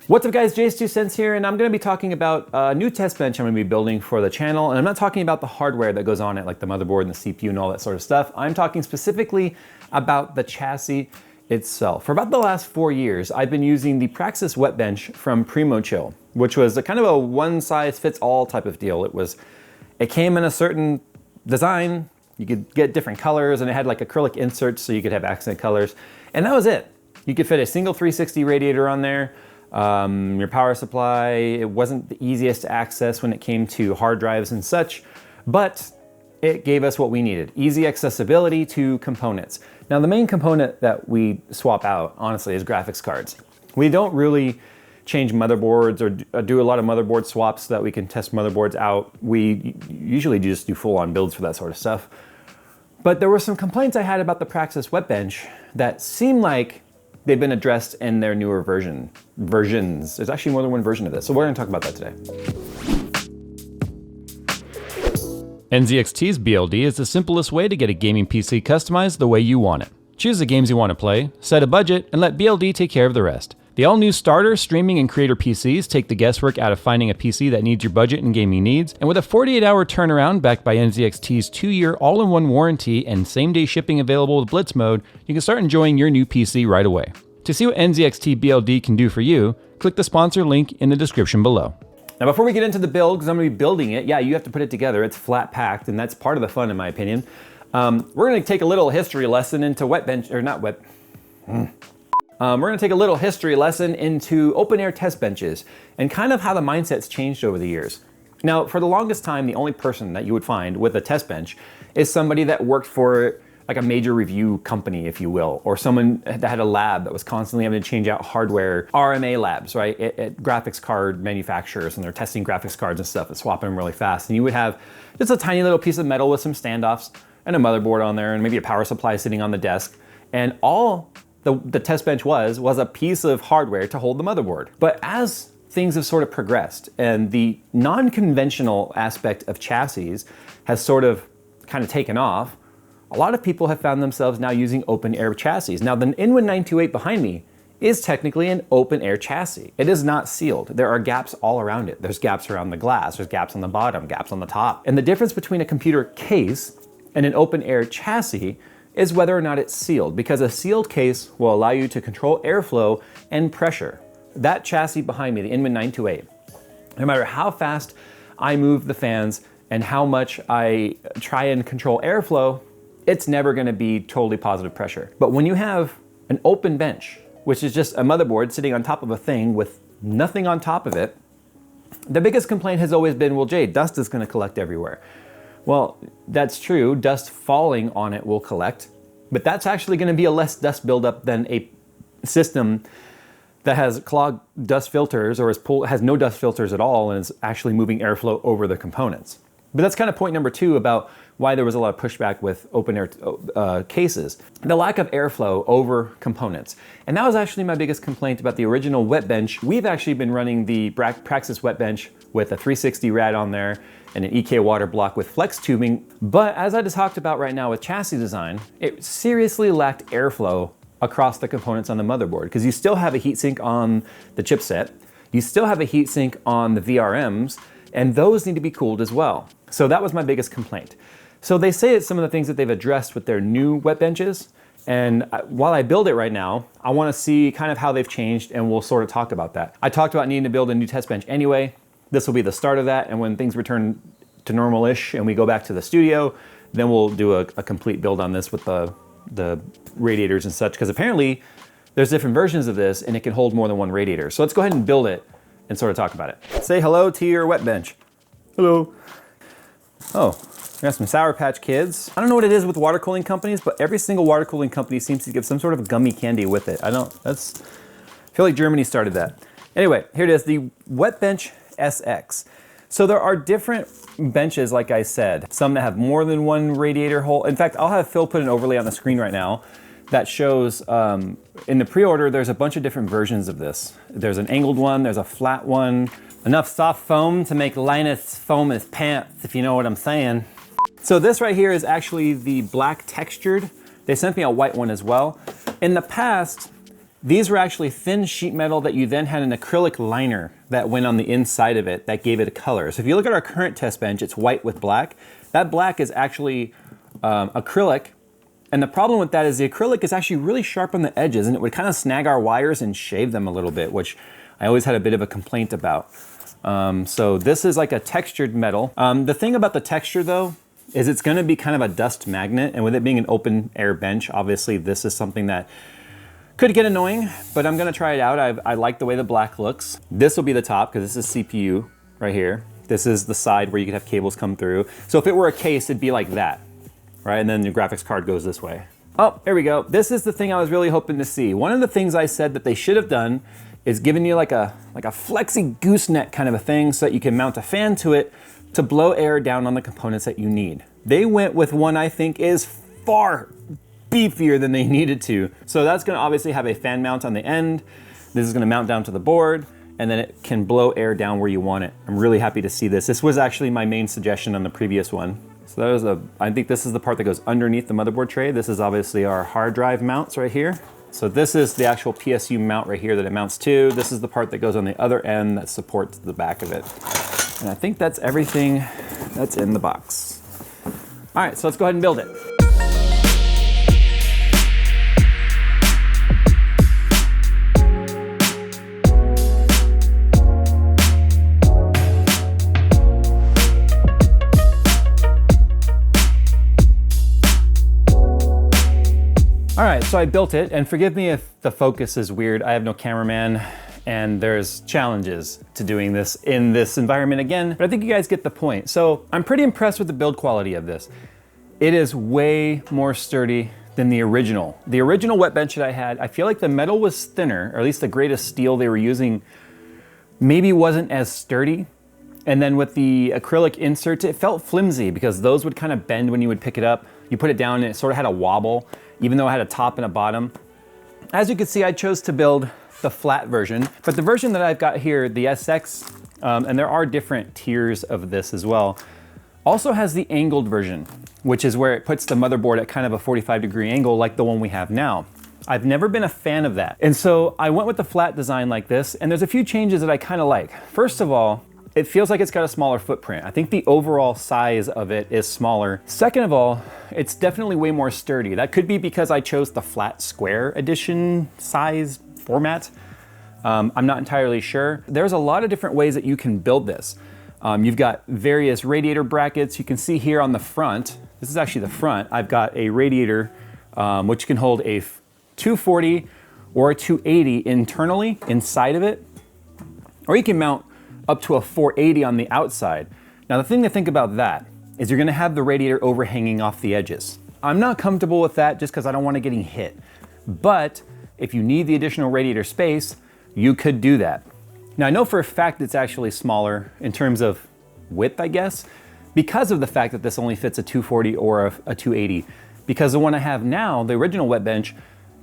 What's up guys, Jay's2Cents here, and I'm going to be talking about a new test bench I'm going to be building for the channel, and I'm not talking about the hardware that goes on it, like the motherboard and the CPU and all that sort of stuff. I'm talking specifically about the chassis itself. For about the last 4 years, I've been using the Praxis wet bench from PrimoChill, which was a kind of a one-size-fits-all type of deal. It came in a certain design, you could get different colors, and it had like acrylic inserts so you could have accent colors, and that was it. You could fit a single 360 radiator on there. Your power supply, it wasn't the easiest to access when it came to hard drives and such, but it gave us what we needed, easy accessibility to components. Now the main component that we swap out, honestly, is graphics cards. We don't really change motherboards or do a lot of motherboard swaps so that we can test motherboards out. We usually just do full-on builds for that sort of stuff. But there were some complaints I had about the Praxis wet bench that seemed like they've been addressed in their newer versions. There's actually more than one version of this, so we're gonna talk about that today. NZXT's BLD is the simplest way to get a gaming PC customized the way you want it. Choose the games you want to play, set a budget, and let BLD take care of the rest. The all-new starter, streaming, and creator PCs take the guesswork out of finding a PC that needs your budget and gaming needs, and with a 48-hour turnaround backed by NZXT's 2-year all-in-one warranty and same-day shipping available with Blitz mode, you can start enjoying your new PC right away. To see what NZXT BLD can do for you, click the sponsor link in the description below. Now before we get into the build, because I'm going to be building it, yeah, you have to put it together. It's flat packed, and that's part of the fun in my opinion. We're going to take a little history lesson into We're going to take a little history lesson into open air test benches and kind of how the mindset's changed over the years. Now, for the longest time, the only person that you would find with a test bench is somebody that worked for like a major review company, if you will, or someone that had a lab that was constantly having to change out hardware, RMA labs, right, at graphics card manufacturers, and they're testing graphics cards and stuff and swapping them really fast. And you would have just a tiny little piece of metal with some standoffs and a motherboard on there and maybe a power supply sitting on the desk. And all the test bench was a piece of hardware to hold the motherboard. But as things have sort of progressed and the non-conventional aspect of chassis has sort of kind of taken off, a lot of people have found themselves now using open air chassis. Now the Inwin 928 behind me is technically an open air chassis. It is not sealed. There are gaps all around it. There's gaps around the glass, there's gaps on the bottom, gaps on the top. And the difference between a computer case and an open air chassis is whether or not it's sealed, because a sealed case will allow you to control airflow and pressure. That chassis behind me, the Inwin 928, no matter how fast I move the fans and how much I try and control airflow, it's never gonna be totally positive pressure. But when you have an open bench, which is just a motherboard sitting on top of a thing with nothing on top of it, the biggest complaint has always been, well, Jay, dust is gonna collect everywhere. Well, that's true, dust falling on it will collect, but that's actually gonna be a less dust buildup than a system that has clogged dust filters or has no dust filters at all and is actually moving airflow over the components. But that's kind of point number 2 about why there was a lot of pushback with open air cases. The lack of airflow over components. And that was actually my biggest complaint about the original wet bench. We've actually been running the Praxis wet bench with a 360 rad on there and an EK water block with flex tubing. But as I just talked about right now with chassis design, it seriously lacked airflow across the components on the motherboard, because you still have a heatsink on the chipset, you still have a heatsink on the VRMs, and those need to be cooled as well. So that was my biggest complaint. So they say it's some of the things that they've addressed with their new wet benches. And while I build it right now, I want to see kind of how they've changed, and we'll sort of talk about that. I talked about needing to build a new test bench anyway. This will be the start of that. And when things return to normal-ish and we go back to the studio, then we'll do a complete build on this with the radiators and such, because apparently there's different versions of this and it can hold more than one radiator. So let's go ahead and build it and sort of talk about it. Say hello to your wet bench. Hello. Oh, we got some Sour Patch Kids. I don't know what it is with water cooling companies, but every single water cooling company seems to give some sort of gummy candy with it. I feel like Germany started that. Anyway, here it is, the Wet Bench SX. So there are different benches, like I said, some that have more than one radiator hole. In fact, I'll have Phil put an overlay on the screen right now that shows, in the pre-order, there's a bunch of different versions of this. There's an angled one, there's a flat one, enough soft foam to make Linus foam his pants, if you know what I'm saying. So this right here is actually the black textured. They sent me a white one as well. In the past, These were actually thin sheet metal that you then had an acrylic liner that went on the inside of it that gave it a color. So if you look at our current test bench, it's white with black. That black is actually acrylic. And the problem with that is the acrylic is actually really sharp on the edges, and it would kind of snag our wires and shave them a little bit, which I always had a bit of a complaint about. So this is like a textured metal. The thing about the texture though, is it's gonna be kind of a dust magnet, and with it being an open air bench, obviously this is something that could get annoying, but I'm gonna try it out. I like the way the black looks. This will be the top, because this is CPU right here. This is the side where you could have cables come through. So if it were a case, it'd be like that, right? And then your graphics card goes this way. Oh, there we go. This is the thing I was really hoping to see. One of the things I said that they should have done is given you like a flexi gooseneck kind of a thing so that you can mount a fan to it to blow air down on the components that you need. They went with one I think is far beefier than they needed to. So that's gonna obviously have a fan mount on the end. This is gonna mount down to the board, and then it can blow air down where you want it. I'm really happy to see this. This was actually my main suggestion on the previous one. So that was I think this is the part that goes underneath the motherboard tray. This is obviously our hard drive mounts right here. So this is the actual PSU mount right here that it mounts to. This is the part that goes on the other end that supports the back of it. And I think that's everything that's in the box. All right, so let's go ahead and build it. All right, so I built it, and forgive me if the focus is weird. I have no cameraman, and there's challenges to doing this in this environment again, but I think you guys get the point. So I'm pretty impressed with the build quality of this. It is way more sturdy than the original. The original wet bench that I had, I feel like the metal was thinner, or at least the grade of steel they were using maybe wasn't as sturdy. And then with the acrylic inserts, it felt flimsy because those would kind of bend when you would pick it up. You put it down and it sort of had a wobble, even though it had a top and a bottom. As you can see, I chose to build the flat version, but the version that I've got here, the SX, and there are different tiers of this as well, also has the angled version, which is where it puts the motherboard at kind of a 45-degree angle like the one we have now. I've never been a fan of that. And so I went with the flat design like this, and there's a few changes that I kind of like. First of all, it feels like it's got a smaller footprint. I think the overall size of it is smaller. Second of all, it's definitely way more sturdy. That could be because I chose the flat square edition size format. I'm not entirely sure. There's a lot of different ways that you can build this. You've got various radiator brackets. You can see here on the front, this is actually the front, I've got a radiator which can hold a 240 or a 280 internally inside of it, or you can mount up to a 480 on the outside. Now the thing to think about that is you're gonna have the radiator overhanging off the edges. I'm not comfortable with that just because I don't want it getting hit. But if you need the additional radiator space, you could do that. Now I know for a fact it's actually smaller in terms of width, I guess, because of the fact that this only fits a 240 or a 280. Because the one I have now, the original wet bench,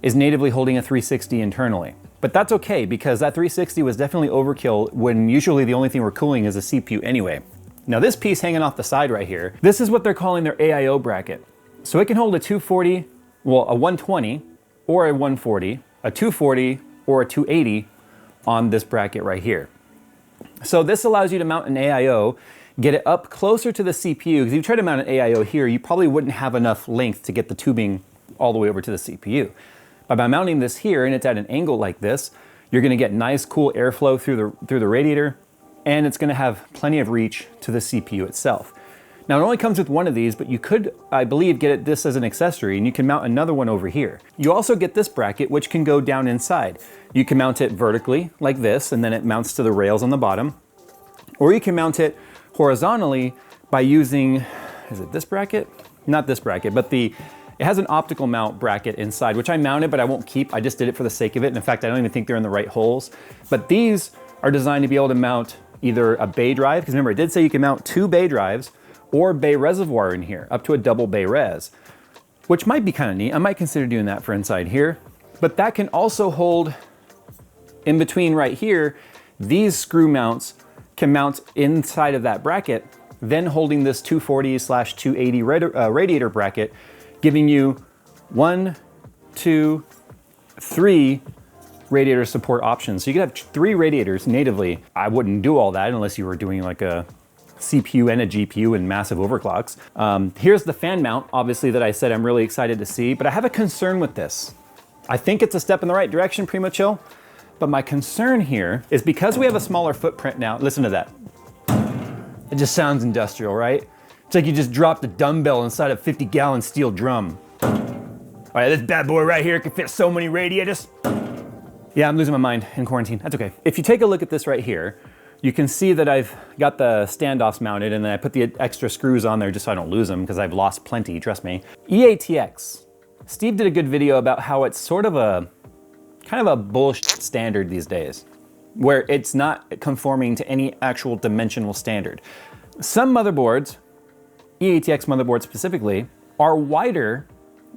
is natively holding a 360 internally. But that's okay, because that 360 was definitely overkill when usually the only thing we're cooling is a CPU anyway. Now this piece hanging off the side right here, this is what they're calling their AIO bracket. So it can hold a 240, well, a 120 or a 140, a 240 or a 280 on this bracket right here. So this allows you to mount an AIO, get it up closer to the CPU, because if you try to mount an AIO here, you probably wouldn't have enough length to get the tubing all the way over to the CPU. But by mounting this here and it's at an angle like this, you're gonna get nice cool airflow through the radiator, and it's gonna have plenty of reach to the CPU itself. Now it only comes with one of these, but you could, I believe, get this as an accessory, and you can mount another one over here. You also get this bracket, which can go down inside. You can mount it vertically like this, and then it mounts to the rails on the bottom. Or you can mount it horizontally by using, is it this bracket? Not this bracket, but it has an optical mount bracket inside, which I mounted, but I won't keep. I just did it for the sake of it. And in fact, I don't even think they're in the right holes. But these are designed to be able to mount either a bay drive, because remember, it did say you can mount 2 bay drives, or bay reservoir in here, up to a double bay res, which might be kind of neat. I might consider doing that for inside here. But that can also hold, in between right here, these screw mounts can mount inside of that bracket, then holding this 240/280 radiator bracket, giving you 1, 2, 3 radiator support options. So you could have 3 radiators natively. I wouldn't do all that unless you were doing like a CPU and a GPU and massive overclocks. Here's the fan mount, obviously, that I said I'm really excited to see, but I have a concern with this. I think it's a step in the right direction, Primo Chill, but my concern here is because we have a smaller footprint now. Listen to that. It just sounds industrial, right? It's like you just dropped a dumbbell inside a 50-gallon steel drum. All right, this bad boy right here can fit so many radiators. Yeah, I'm losing my mind in quarantine. That's okay. If you take a look at this right here, you can see that I've got the standoffs mounted, and then I put the extra screws on there just so I don't lose them, because I've lost plenty, trust me. EATX. Steve did a good video about how it's sort of a kind of a bullshit standard these days, where it's not conforming to any actual dimensional standard. Some motherboards, EATX motherboards specifically, are wider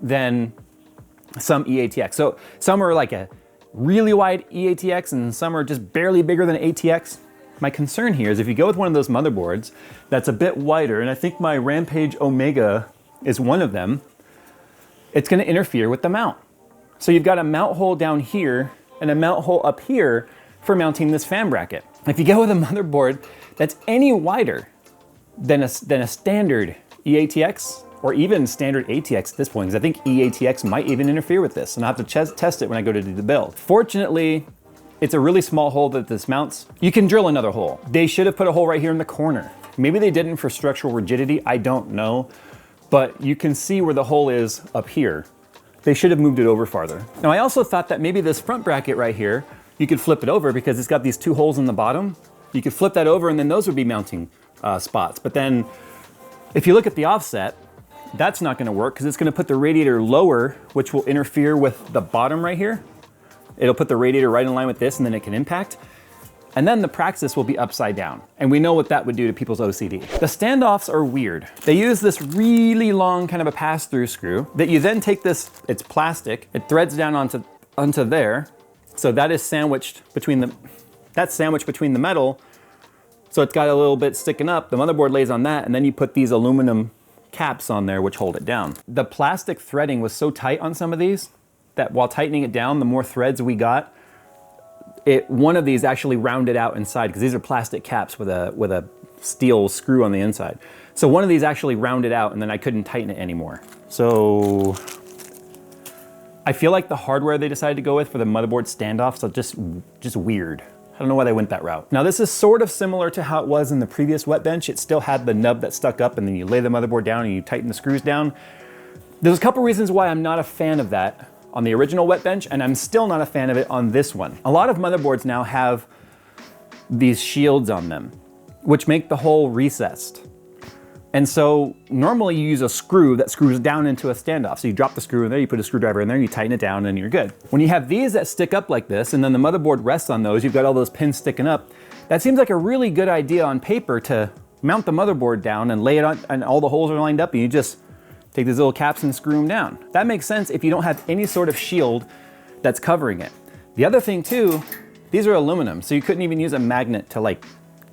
than some EATX. So some are like a really wide EATX and some are just barely bigger than ATX. My concern here is if you go with one of those motherboards that's a bit wider, and I think my Rampage Omega is one of them, it's gonna interfere with the mount. So you've got a mount hole down here and a mount hole up here for mounting this fan bracket. If you go with a motherboard that's any wider than a standard EATX, or even standard ATX at this point, because I think EATX might even interfere with this, and I'll have to test it when I go to do the build. Fortunately, it's a really small hole that this mounts. You can drill another hole. They should have put a hole right here in the corner. Maybe they didn't for structural rigidity, I don't know, but you can see where the hole is up here. They should have moved it over farther. Now, I also thought that maybe this front bracket right here, you could flip it over because it's got these 2 holes in the bottom. You could flip that over and then those would be mounting spots. But then if you look at the offset, that's not gonna work because it's gonna put the radiator lower, which will interfere with the bottom right here. It'll put the radiator right in line with this and then it can impact. And then the Praxis will be upside down. And we know what that would do to people's OCD. The standoffs are weird. They use this really long kind of a pass-through screw that you then take this, it's plastic, it threads down onto there. So that is sandwiched between the metal. So it's got a little bit sticking up. The motherboard lays on that, and then you put these aluminum caps on there which hold it down. The plastic threading was so tight on some of these that while tightening it down, the more threads we got, one of these actually rounded out inside, because these are plastic caps with a steel screw on the inside. So one of these actually rounded out and then I couldn't tighten it anymore. So I feel like the hardware they decided to go with for the motherboard standoffs are just weird. I don't know why they went that route. Now this is sort of similar to how it was in the previous wet bench. It still had the nub that stuck up and then you lay the motherboard down and you tighten the screws down. There's a couple reasons why I'm not a fan of that on the original wet bench, and I'm still not a fan of it on this one. A lot of motherboards now have these shields on them, which make the hole recessed. And so normally you use a screw that screws down into a standoff. So you drop the screw in there, you put a screwdriver in there, you tighten it down and you're good. When you have these that stick up like this and then the motherboard rests on those, you've got all those pins sticking up, that seems like a really good idea on paper to mount the motherboard down and lay it on, and all the holes are lined up and you just take these little caps and screw them down. That makes sense if you don't have any sort of shield that's covering it. The other thing too, these are aluminum, so you couldn't even use a magnet to like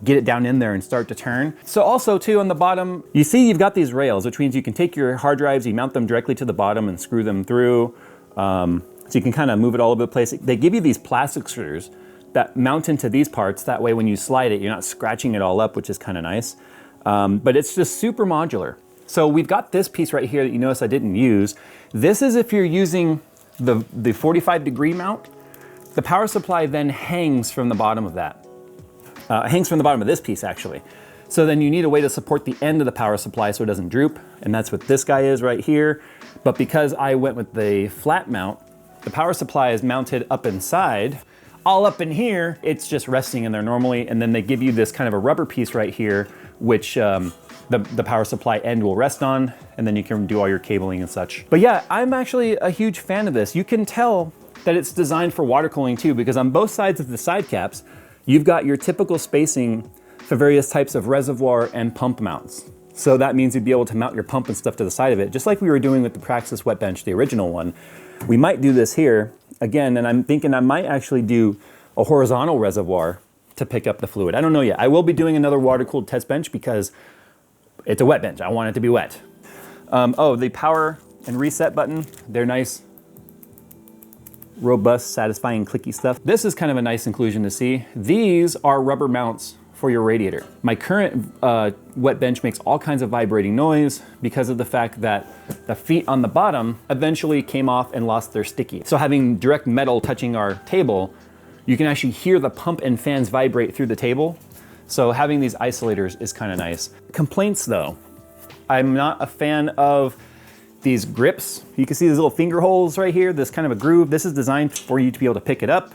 get it down in there and start to turn. So also too on the bottom, you see you've got these rails, which means you can take your hard drives, you mount them directly to the bottom and screw them through. So you can kind of move it all over the place. They give you these plastic screws that mount into these parts. That way when you slide it, you're not scratching it all up, which is kind of nice. But it's just super modular. So we've got this piece right here that you notice I didn't use. This is if you're using the 45-degree mount. The power supply then hangs from the bottom of that. Hangs from the bottom of this piece actually. So then you need a way to support the end of the power supply so it doesn't droop. And that's what this guy is right here. But because I went with the flat mount, the power supply is mounted up inside. All up in here, it's just resting in there normally. And then they give you this kind of a rubber piece right here, which the power supply end will rest on, and then you can do all your cabling and such. But yeah, I'm actually a huge fan of this. You can tell that it's designed for water cooling too, because on both sides of the side caps, you've got your typical spacing for various types of reservoir and pump mounts. So that means you'd be able to mount your pump and stuff to the side of it, just like we were doing with the Praxis wet bench, the original one. We might do this here again, and I'm thinking I might actually do a horizontal reservoir to pick up the fluid. I don't know yet. I will be doing another water-cooled test bench because it's a wet bench. I want it to be wet. Oh, the power and reset button, they're nice robust, satisfying, clicky stuff. This is kind of a nice inclusion to see. These are rubber mounts for your radiator. My current wet bench makes all kinds of vibrating noise because of the fact that the feet on the bottom eventually came off and lost their sticky. So having direct metal touching our table, you can actually hear the pump and fans vibrate through the table. So having these isolators is kind of nice. Complaints though, I'm not a fan of these grips. You can see these little finger holes right here, this kind of a groove. This is designed for you to be able to pick it up.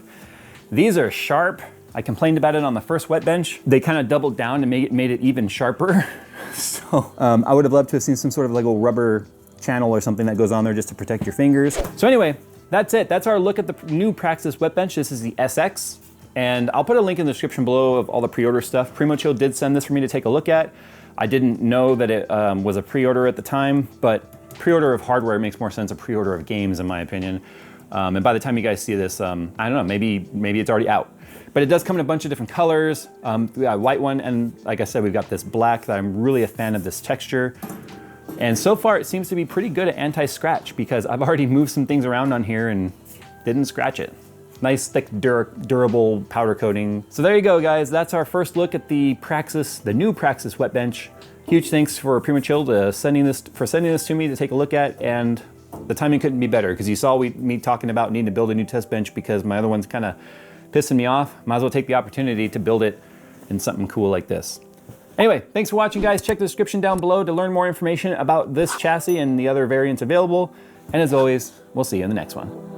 These are sharp. I complained about it on the first wet bench. They kind of doubled down and made it even sharper. So I would have loved to have seen some sort of like a rubber channel or something that goes on there just to protect your fingers. So anyway, that's it. That's our look at the new Praxis wet bench. This is the SX. And I'll put a link in the description below of all the pre-order stuff. Primo Chill did send this for me to take a look at. I didn't know that it was a pre-order at the time, but pre-order of hardware makes more sense than pre-order of games in my opinion. And by the time you guys see this, I don't know, maybe it's already out. But it does come in a bunch of different colors. We got a white one, and like I said, we've got this black that I'm really a fan of this texture. And so far it seems to be pretty good at anti-scratch because I've already moved some things around on here and didn't scratch it. Nice, thick, durable powder coating. So there you go, guys. That's our first look at the Praxis, the new Praxis wet bench. Huge thanks for Primo Chill for sending this to me to take a look at, and the timing couldn't be better because you saw me talking about needing to build a new test bench because my other one's kind of pissing me off. Might as well take the opportunity to build it in something cool like this. Anyway, thanks for watching, guys. Check the description down below to learn more information about this chassis and the other variants available. And as always, we'll see you in the next one.